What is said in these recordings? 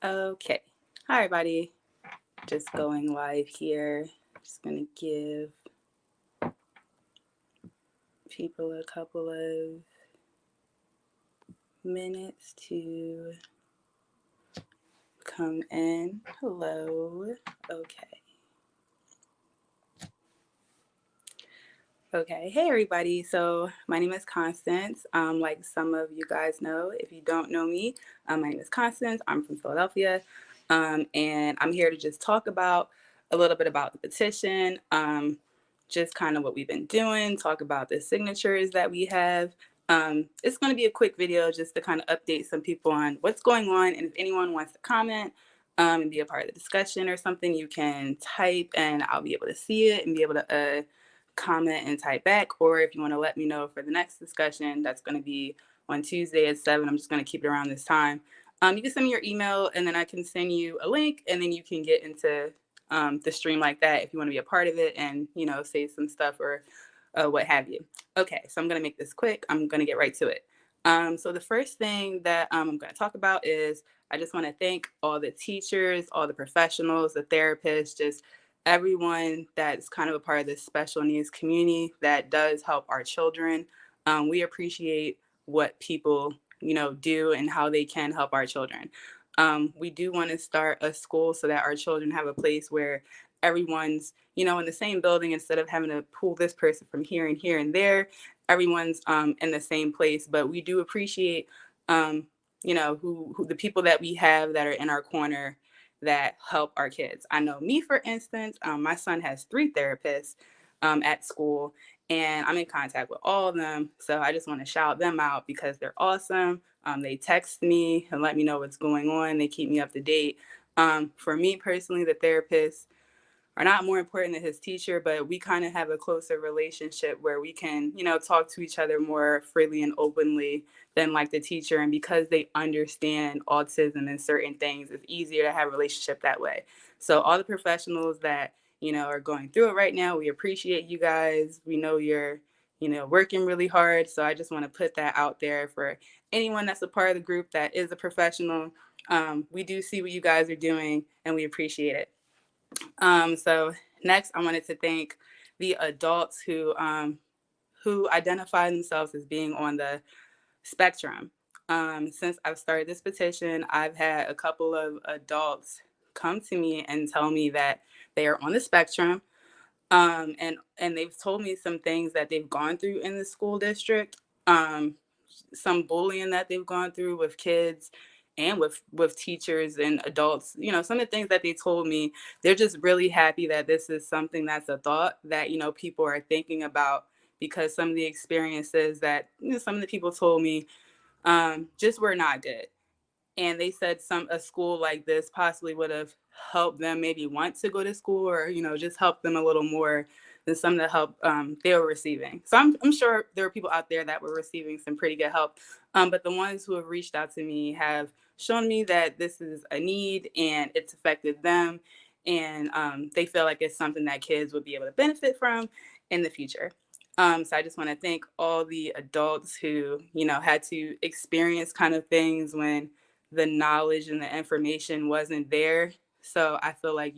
Okay. Hi, everybody. Just going live here. Just going to give people a couple of minutes to come in. Hello. Okay. Okay. Hey, everybody. So, my name is Constance. Like some of you guys know, if you don't know me, my name is Constance. I'm from Philadelphia. And I'm here to just talk about a little bit about the petition, just kind of what we've been doing, talk about the signatures that we have. It's going to be a quick video just to kind of update some people on what's going on. And if anyone wants to comment and be a part of the discussion or something, you can type and I'll be able to see it and be able to comment and type back. Or if you want to let me know for the next discussion, that's going to be on Tuesday at 7. I'm just going to keep it around this time. You can send me your email and then I can send you a link and then you can get into the stream like that if you want to be a part of it and, say some stuff or what have you. Okay, so I'm going to make this quick. I'm going to get right to it. So the first thing that I'm going to talk about is I just want to thank all the teachers, all the professionals, the therapists, just everyone that's kind of a part of this special needs community that does help our children. We appreciate what people do and how they can help our children. We do want to start a school so that our children have a place where everyone's in the same building instead of having to pull this person from here and there. Everyone's in the same place, but we do appreciate who the people that we have that are in our corner that help our kids. I know me, for instance, my son has 3 therapists at school, and I'm in contact with all of them. So I just want to shout them out because they're awesome. They text me and let me know what's going on. They keep me up to date. For me personally, the therapists are not more important than his teacher, but we kind of have a closer relationship where we can, talk to each other more freely and openly than like the teacher. And because they understand autism and certain things, it's easier to have a relationship that way. So all the professionals that, are going through it right now, we appreciate you guys. We know you're, working really hard. So I just want to put that out there for anyone that's a part of the group that is a professional. We do see what you guys are doing and we appreciate it. So next, I wanted to thank the adults who identify themselves as being on the spectrum. Since I've started this petition, I've had a couple of adults come to me and tell me that they are on the spectrum. And they've told me some things that they've gone through in the school district, some bullying that they've gone through with kids and with teachers and adults. Some of the things that they told me, they're just really happy that this is something that's a thought that people are thinking about, because some of the experiences that some of the people told me just were not good. And they said a school like this possibly would have helped them maybe want to go to school, or just help them a little more than some of the help they were receiving. So I'm sure there are people out there that were receiving some pretty good help, but the ones who have reached out to me have shown me that this is a need and it's affected them, and they feel like it's something that kids would be able to benefit from in the future. So I just want to thank all the adults who had to experience kind of things when the knowledge and the information wasn't there. So I feel like,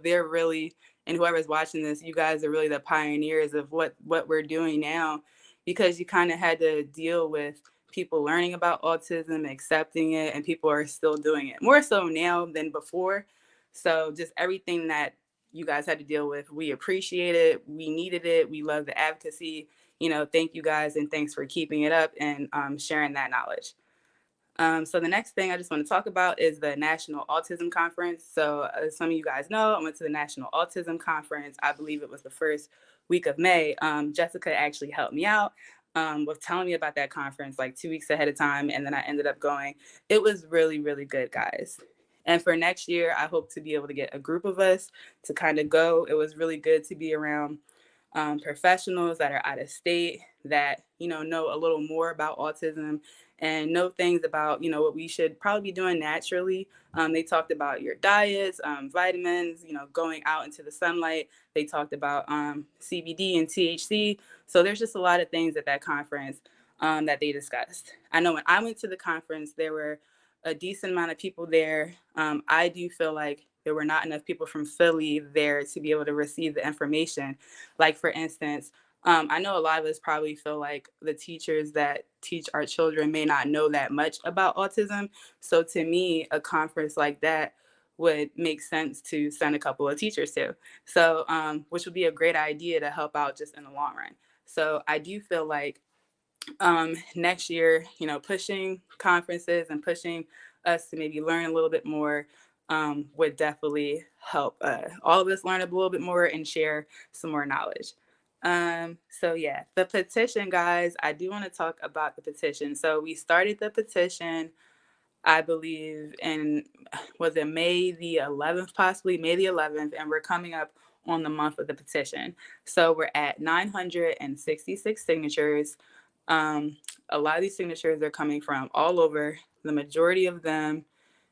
they're really, and whoever's watching this, you guys are really the pioneers of what we're doing now, because you kind of had to deal with people learning about autism, accepting it, and people are still doing it more so now than before. So just everything that you guys had to deal with, we appreciate it. We needed it. We love the advocacy. Thank you guys, and thanks for keeping it up and sharing that knowledge. So the next thing I just want to talk about is the National Autism Conference. So as some of you guys know, I went to the National Autism Conference. I believe it was the first week of May. Jessica actually helped me out with telling me about that conference like 2 weeks ahead of time, and then I ended up going. It was really, really good, guys. And for next year, I hope to be able to get a group of us to kind of go. It was really good to be around professionals that are out of state that know a little more about autism and know things about what we should probably be doing naturally. They talked about your diets, vitamins, going out into the sunlight. They talked about CBD and THC. So there's just a lot of things at that conference that they discussed. I know when I went to the conference, there were a decent amount of people there. I do feel like there were not enough people from Philly there to be able to receive the information. Like, for instance, I know a lot of us probably feel like the teachers that teach our children may not know that much about autism. So to me, a conference like that would make sense to send a couple of teachers to. So, which would be a great idea to help out just in the long run. So I do feel like next year, pushing conferences and pushing us to maybe learn a little bit more would definitely help all of us learn a little bit more and share some more knowledge. So yeah, the petition, guys, I do want to talk about the petition. So we started the petition, I believe, in, was it May the 11th, possibly May the 11th, and we're coming up on the month of the petition. So we're at 966 signatures. A lot of these signatures are coming from all over. The majority of them,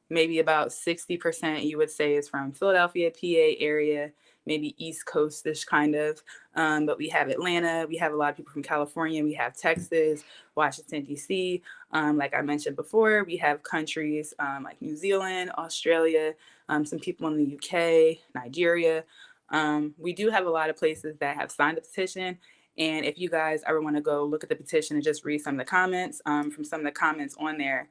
maybe about 60%, you would say, is from Philadelphia, PA area, maybe East Coast-ish kind of. But we have Atlanta, we have a lot of people from California, we have Texas, Washington, D.C. Like I mentioned before, we have countries like New Zealand, Australia, some people in the UK, Nigeria. We do have a lot of places that have signed the petition. And if you guys ever want to go look at the petition and just read some of the comments, from some of the comments on there,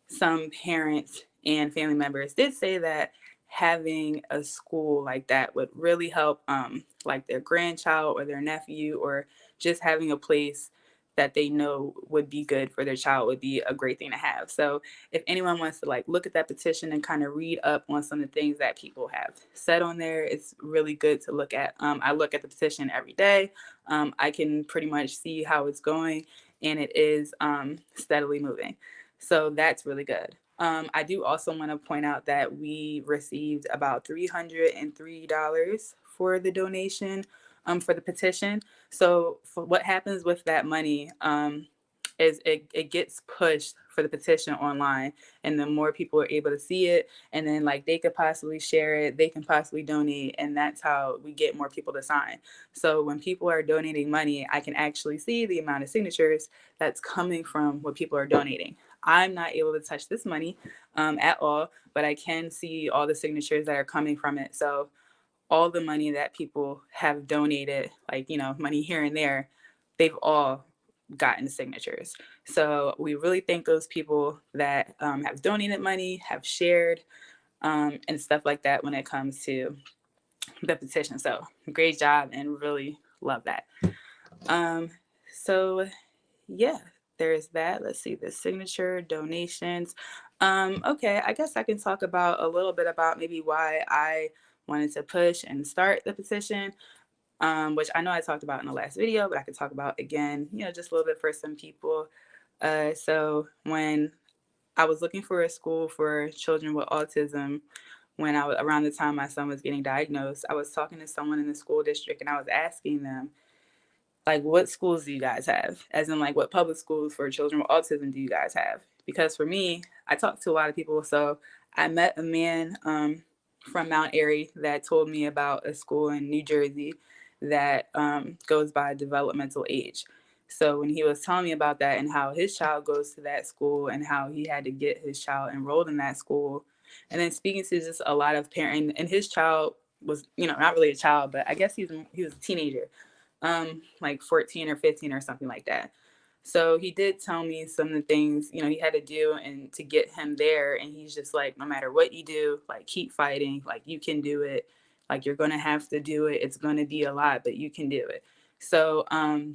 some parents and family members did say that having a school like that would really help, like their grandchild or their nephew, or just having a place that they know would be good for their child would be a great thing to have. So if anyone wants to like look at that petition and kind of read up on some of the things that people have said on there, it's really good to look at. I look at the petition every day. I can pretty much see how it's going, and it is steadily moving. So that's really good. I do also want to point out that we received about $303 for the donation, for the petition. So for what happens with that money, is it gets pushed for the petition online, and the more people are able to see it, and then like they could possibly share it, they can possibly donate, and that's how we get more people to sign. So when people are donating money, I can actually see the amount of signatures that's coming from what people are donating. I'm not able to touch this money at all, but I can see all the signatures that are coming from it. So all the money that people have donated, like, money here and there, they've all gotten signatures. So we really thank those people that have donated money, have shared, and stuff like that when it comes to the petition. So great job, and really love that. So yeah, there's that. Let's see, the signature donations. Okay, I guess I can talk about a little bit about maybe why I wanted to push and start the petition, which I know I talked about in the last video, but I could talk about again, just a little bit for some people. So when I was looking for a school for children with autism, when I was around the time my son was getting diagnosed, I was talking to someone in the school district, and I was asking them, like, what schools do you guys have? As in, like, what public schools for children with autism do you guys have? Because for me, I talked to a lot of people. So I met a man from Mount Airy that told me about a school in New Jersey that goes by developmental age. So when he was telling me about that and how his child goes to that school and how he had to get his child enrolled in that school, and then speaking to just a lot of parents, and his child was, not really a child, but I guess he was a teenager, like 14 or 15 or something like that. So he did tell me some of the things, he had to do and to get him there. And he's just like, no matter what you do, like, keep fighting, like, you can do it. Like, you're going to have to do it. It's going to be a lot, but you can do it. So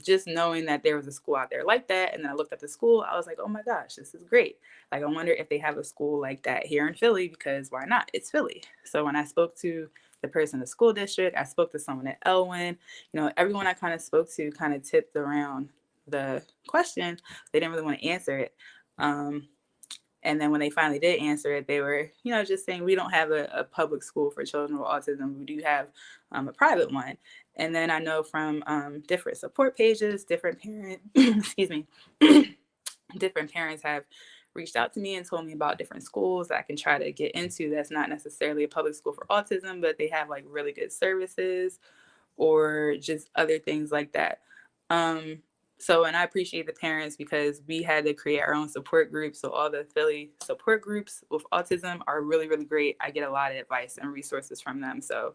just knowing that there was a school out there like that, and then I looked up the school, I was like, oh my gosh, this is great. Like, I wonder if they have a school like that here in Philly, because why not? It's Philly. So when I spoke to the person in the school district, I spoke to someone at Elwyn, everyone I kind of spoke to kind of tipped around the question. They didn't really want to answer it. And then when they finally did answer it, they were, just saying, we don't have a public school for children with autism. We do have a private one. And then I know from different support pages, different parents, excuse me, different parents have reached out to me and told me about different schools that I can try to get into that's not necessarily a public school for autism, but they have like really good services or just other things like that. So, and I appreciate the parents because we had to create our own support groups. So all the Philly support groups with autism are really, really great. I get a lot of advice and resources from them. So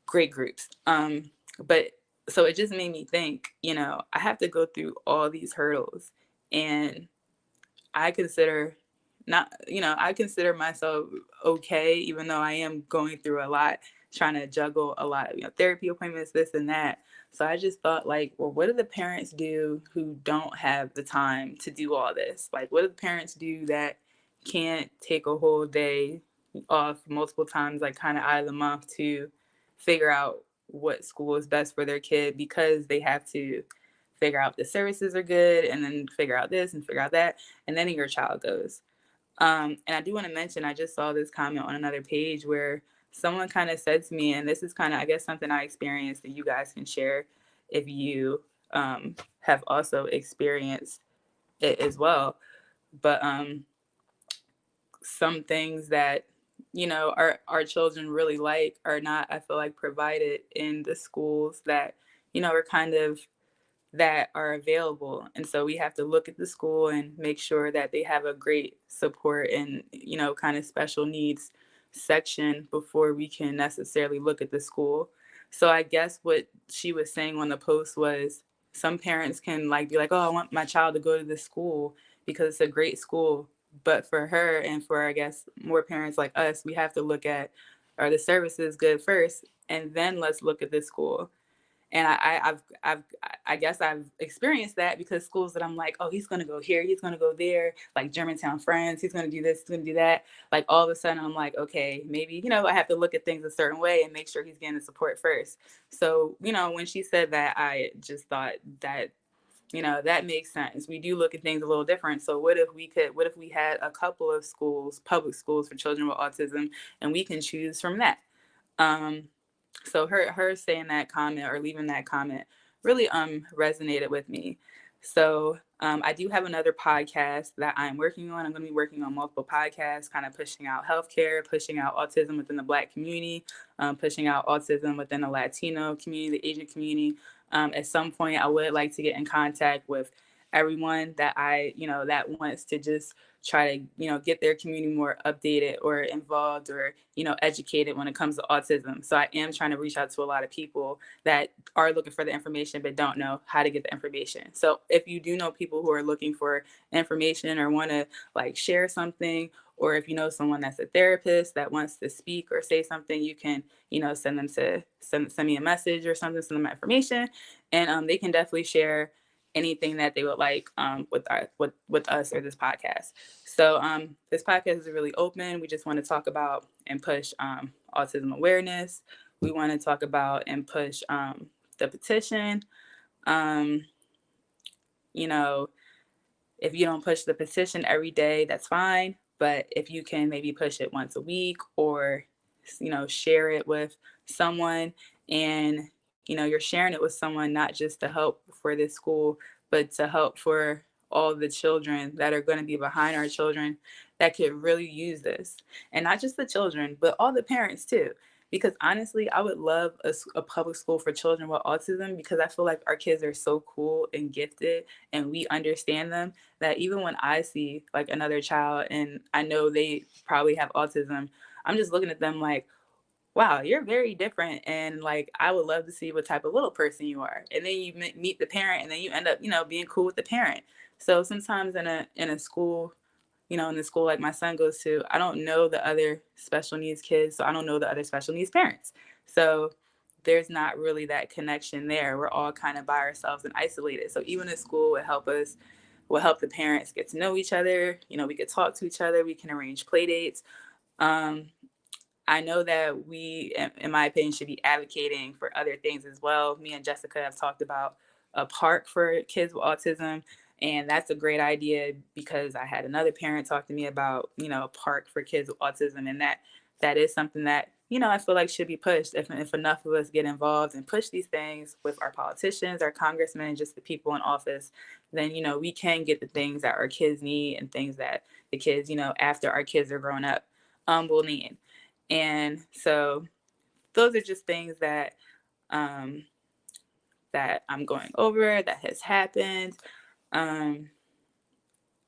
great groups. But so it just made me think, I have to go through all these hurdles, and I consider I consider myself okay, even though I am going through a lot, trying to juggle a lot of, therapy appointments, this and that. So I just thought, like, well, what do the parents do who don't have the time to do all this? Like, what do the parents do that can't take a whole day off multiple times, like kind of out of the month, to figure out what school is best for their kid, because they have to figure out if the services are good and then figure out this and figure out that, and then your child goes. And I do want to mention, I just saw this comment on another page where someone kind of said to me, and this is kind of, I guess, something I experienced that you guys can share if you have also experienced it as well. But some things that, our children really like are not, I feel like, provided in the schools that, are kind of that are available. And so we have to look at the school and make sure that they have a great support and, kind of special needs section before we can necessarily look at the school. So I guess what she was saying on the post was some parents can like be like, oh, I want my child to go to this school because it's a great school. But for her and for, I guess, more parents like us, we have to look at, are the services good first? And then let's look at the school. And I guess I've experienced that because schools that I'm like, oh, he's going to go here, he's going to go there, like Germantown Friends, he's going to do this, he's going to do that. Like all of a sudden I'm like, okay, maybe, I have to look at things a certain way and make sure he's getting the support first. So, when she said that, I just thought that, that makes sense. We do look at things a little different. So what if we had a couple of schools, public schools for children with autism, and we can choose from that? Um, so her saying that comment or leaving that comment really resonated with me. So I do have another podcast that I'm working on. I'm going to be working on multiple podcasts, kind of pushing out healthcare, pushing out autism within the Black community, pushing out autism within the Latino community, the Asian community. At some point, I would like to get in contact with everyone that that wants to just try to, get their community more updated or involved or, educated when it comes to autism. So I am trying to reach out to a lot of people that are looking for the information but don't know how to get the information. So if you do know people who are looking for information or want to like share something, or if you know someone that's a therapist that wants to speak or say something, you can, send me a message or something, send them information, and they can definitely share anything that they would like with us or this podcast. So this podcast is really open. We just want to talk about and push autism awareness. We want to talk about and push the petition. Um, you know, if you don't push the petition every day, that's fine. But if you can maybe push it once a week, or, share it with someone, and, you're sharing it with someone, not just to help for this school, but to help for all the children that are going to be behind our children that could really use this. And not just the children, but all the parents too. Because honestly, I would love a public school for children with autism, because I feel like our kids are so cool and gifted and we understand them, that even when I see like another child and I know they probably have autism, I'm just looking at them like, wow, you're very different. And like, I would love to see what type of little person you are. And then you meet the parent, and then you end up, being cool with the parent. So sometimes in a school, in the school like my son goes to, I don't know the other special needs kids. So I don't know the other special needs parents. So there's not really that connection there. We're all kind of by ourselves and isolated. So even at school will help the parents get to know each other. We could talk to each other. We can arrange play dates. Um, I know that we, in my opinion, should be advocating for other things as well. Me and Jessica have talked about a park for kids with autism, and that's a great idea, because I had another parent talk to me about, a park for kids with autism, and that is something that, I feel like should be pushed. If enough of us get involved and push these things with our politicians, our congressmen, just the people in office, then, we can get the things that our kids need and things that the kids, after our kids are grown up, will need. And so those are just things that that I'm going over that has happened. Um,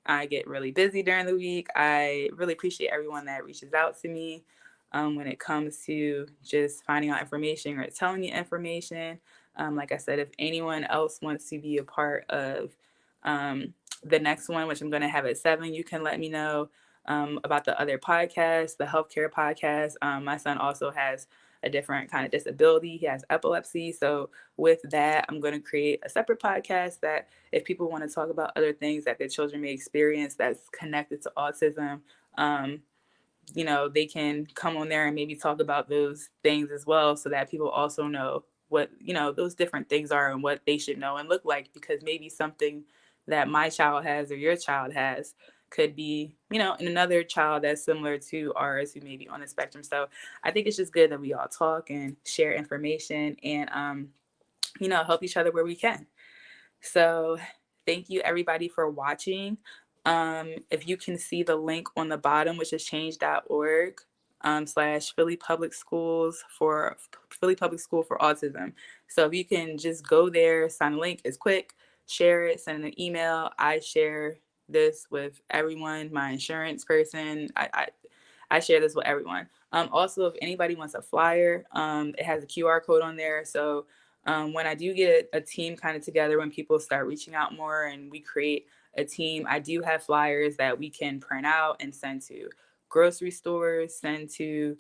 I get really busy during the week. I really appreciate everyone that reaches out to me when it comes to just finding out information or telling me information. Like I said, if anyone else wants to be a part of um, the next one, which I'm going to have at 7, you can let me know about the other podcast, the healthcare podcast. My son also has a different kind of disability. He has epilepsy. So with that, I'm going to create a separate podcast that if people want to talk about other things that their children may experience that's connected to autism, um, they can come on there and maybe talk about those things as well so that people also know what, those different things are and what they should know and look like, because maybe something that my child has or your child has could be, in another child that's similar to ours who may be on the spectrum. So I think it's just good that we all talk and share information and, help each other where we can. So thank you everybody for watching. If you can see the link on the bottom, which is change.org / Philly Public Schools for Philly Public School for Autism. So if you can just go there, sign the link, it's quick, share it, send an email. I share this with everyone, my insurance person. I share this with everyone. Also, if anybody wants a flyer, it has a QR code on there. So when I do get a team kind of together, when people start reaching out more and we create a team, I do have flyers that we can print out and send to grocery stores, send to,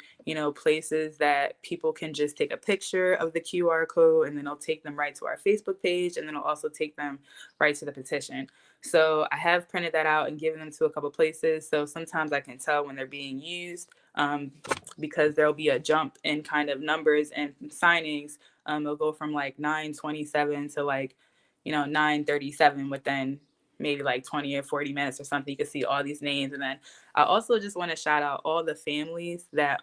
places that people can just take a picture of the QR code and then it'll take them right to our Facebook page, and then it'll also take them right to the petition. So I have printed that out and given them to a couple places. So sometimes I can tell when they're being used because there'll be a jump in kind of numbers and signings. It'll go from like 927 to like, 937 within maybe like 20 or 40 minutes or something. You can see all these names. And then I also just want to shout out all the families that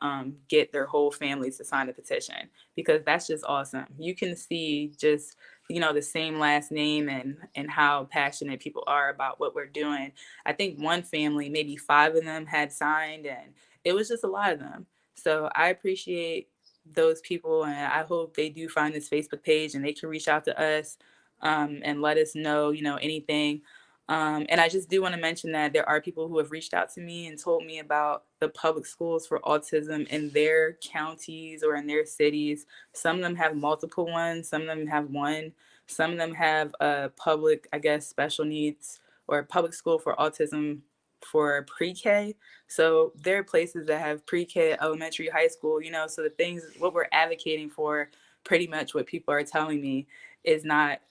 get their whole families to sign the petition, because that's just awesome. You can see just, the same last name and how passionate people are about what we're doing. I think one family, maybe 5 of them had signed, and it was just a lot of them. So I appreciate those people, and I hope they do find this Facebook page and they can reach out to us and let us know, anything. And I just do want to mention that there are people who have reached out to me and told me about the public schools for autism in their counties or in their cities. Some of them have multiple ones, some of them have one, some of them have a public, I guess, special needs or public school for autism for pre-K. So there are places that have pre-K, elementary, high school, so the things, what we're advocating for, pretty much what people are telling me is not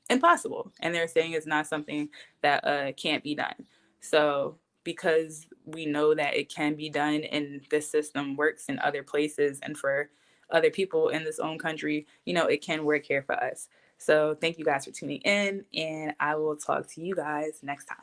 impossible. And they're saying it's not something that can't be done. So because we know that it can be done and this system works in other places and for other people in this own country, it can work here for us. So thank you guys for tuning in, and I will talk to you guys next time.